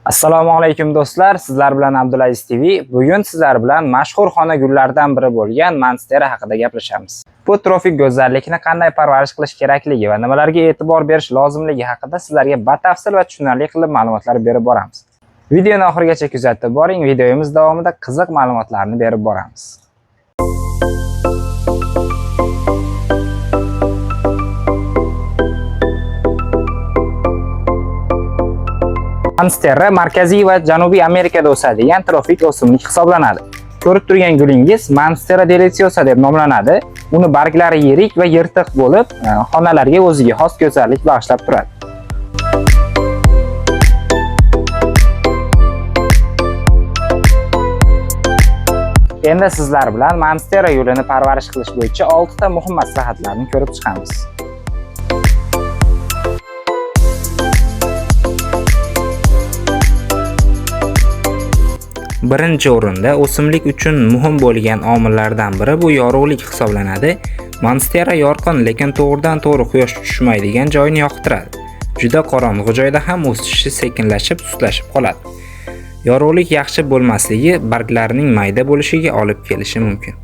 Assalomu alaykum do'stlar, sizlar bilan Abdulaziz TV. Bugun sizlar bilan mashhur xona gullaridan biri bo'lgan Monstera haqida gaplashamiz. Bu trofik go'zallikni qanday parvarish qilish kerakligi va nimalarga e'tibor berish lozimligi haqida sizlarga batafsil va tushunarli qilib ma'lumotlar berib boramiz. Videoni oxirigacha kuzatib boring, videomiz davomida qiziq ma'lumotlarni berib boramiz. Monstera Markaziy va Janubiy Amerikada o'sadigan trofik o'simlik hisoblanadi. Ko'rib turgan gulingiz Monstera deliciosa deb nomlanadi. Uni barglari yirik va yirtiq bo'lib, xonalarga o'ziga xos go'zallik bag'ishlab turadi. Endi sizlar bilan Monstera yo'lini parvarish qilish bo'yicha 6 ta muhim maslahatlarni ko'rib chiqamiz. Birinchi o'rinda o'simlik uchun muhim bo'lgan omillardan biri bu yorug'lik hisoblanadi. Monstera yorqin, lekin to'g'ridan-to'g'ri quyosh tushmaydigan joyni yoqtiradi. Juda qorong'u joyda ham o'sishi sekinlashib, sustlashib qoladi. Yorug'lik yaxshi bo'lmasligi barglarining mayda bo'lishiga olib kelishi mumkin.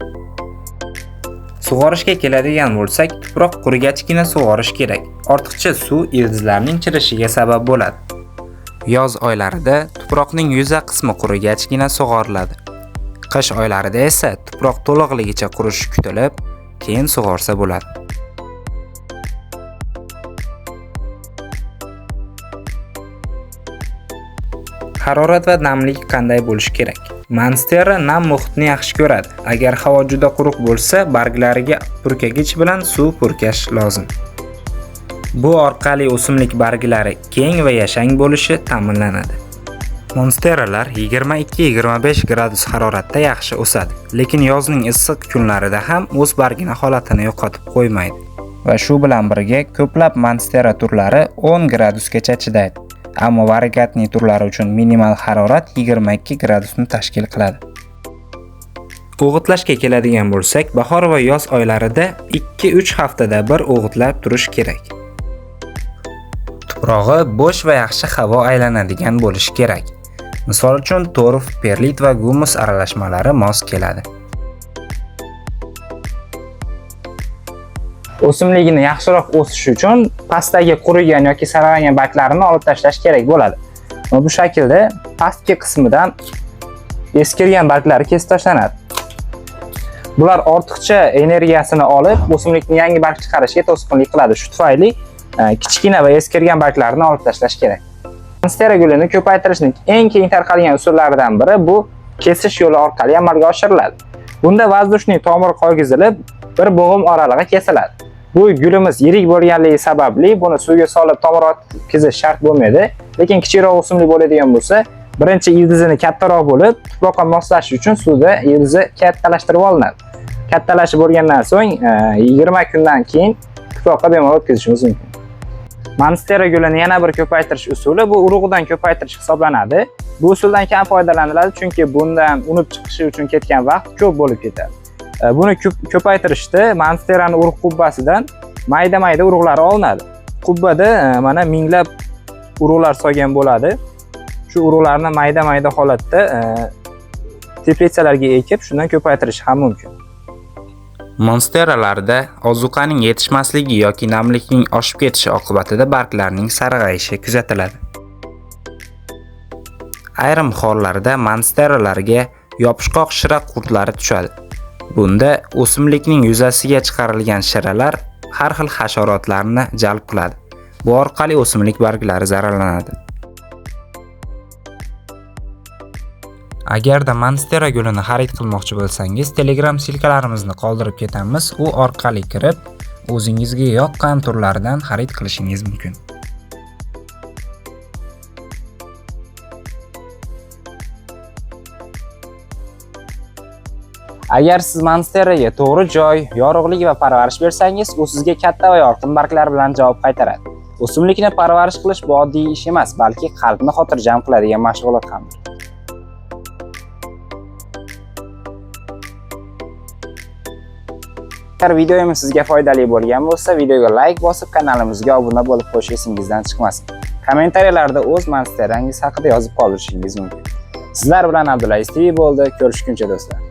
Sug'orishga keladigan bo'lsak, tuproq qurigachgina sug'orish kerak. Ortiqcha suv ildizlarning chirishiga sabab bo'ladi. Yoz oylarida tuproqning yuza qismi qurigachgina sug'oriladi. Qish oylarida esa tuproq to'liqligicha qurishi kutilib, keyin sug'orsa bo'ladi. Harorat va namlik qanday bo'lishi kerak? Monstera nam muhitni yaxshi ko'radi. Agar havo juda quruq bo'lsa, barglariga purkagich bilan suv purkash lozim. Bu orqali o'simlik barglari keng va yashang bo'lishi ta'minlanadi. Monsteralar 22-25 gradus haroratda yaxshi o'sadi, lekin yozning issiq kunlarida ham o'z bargini holatini yo'qotib qo'ymaydi. Va shu bilan birga ko'plab Monstera turlari 10 gradusgacha chidaydi. Ammo varigatni turlari uchun minimal harorat 22 gradusni tashkil qiladi. O'g'itlashga keladigan bo'lsak, bahor va yoz oylarida 2-3 haftada bir o'g'itlab turish kerak. Tuprog'i bo'sh va yaxshi havo aylanadigan bo'lishi kerak. Misol uchun torf, perlit va gumus aralashmalari mos keladi. O'simligini yaxshiroq o'sishi uchun pastdagi qurigan yoki sarg'aygan barglarini olib tashlash kerak bo'ladi. Bu shaklda pastki qismidan eskirgan barglari kesib tashlanadi. Bular ortiqcha energiyasini olib, o'simlikning yangi barg chiqarishiga to'sqinlik qiladi. Shu tufayli kichkina va eskirgan barglarni olib tashlash kerak. Monstera gulini ko'paytirishning eng keng tarqalgan usullaridan biri bu kesish yo'li orqali amalga oshiriladi. Bunda vazdushning tomiri qo'ygizilib, bir bo'g'im oralig'i kesiladi. Bu gulimiz yirik bo'lganligi sababli buni suvga solib tomir o'tkazish shart bo'lmaydi, lekin kichikroq o'simlik bo'ladigan bo'lsa, birinchi ildizini kattaroq bo'lib, tuproqqa moslashish uchun suvda ildizi kattalashtirib olinadi. Kattalashib bo'lgandan so'ng 20 kundan keyin tuproqqa bemalol o'tkazishimiz mumkin. Monstera gulini yana bir ko'paytirish usuli bu urug'idan ko'paytirish hisoblanadi. Bu usuldan kam foydalaniladi, chunki bundan unib chiqishi uchun ketgan vaqt ko'p bo'lib ketadi. Buni ko'paytirishda Monsteraning urug' qubbasidan mayda-mayda urug'lar olinadi. Qubbada mana minglab urug'lar solgan bo'ladi. Shu urug'larni mayda-mayda holatda teplitsalarga ekib, shundan ko'paytirish ham mumkin. Monsteralarda ozuqaning yetishmasligi yoki namlikning oshib ketishi oqibatida barglarning sarg'ayishi kuzatiladi. Ayrim hollarda monsteralarga yopishqoq shira qurtlari tushadi. Bunda o'simlikning yuzasiga chiqarilgan shiralar har xil hasharotlarni jalb qiladi. Bu orqali o'simlik barglari zararlanadi. Agarda Monstera gulini xarid qilmoqchi bo'lsangiz, Telegram silkalarimizni qoldirib ketamiz. U orqali kirib, o'zingizga yoqqan turlardan xarid qilishingiz mumkin. Agar siz Monsteraga to'g'ri joy, yorug'lik va parvarish bersangiz, u sizga katta va yorqin barglar bilan javob qaytaradi. O'simlikni parvarish qilish bu oddiy ish emas, balki qalbni xotirjam qiladigan mashg'ulot hamdir. Agar videomiz sizga foydali bo'lgan bo'lsa, videoga like bosib, kanalimizga obuna bo'lib qo'yish esingizdan chiqmasin. Kommentariyalarda o'z monsterangiz haqida yozib qoldirishingiz mumkin. Sizlar bilan Abdulaziz TV bo'ldi. Ko'rishguncha do'stlar.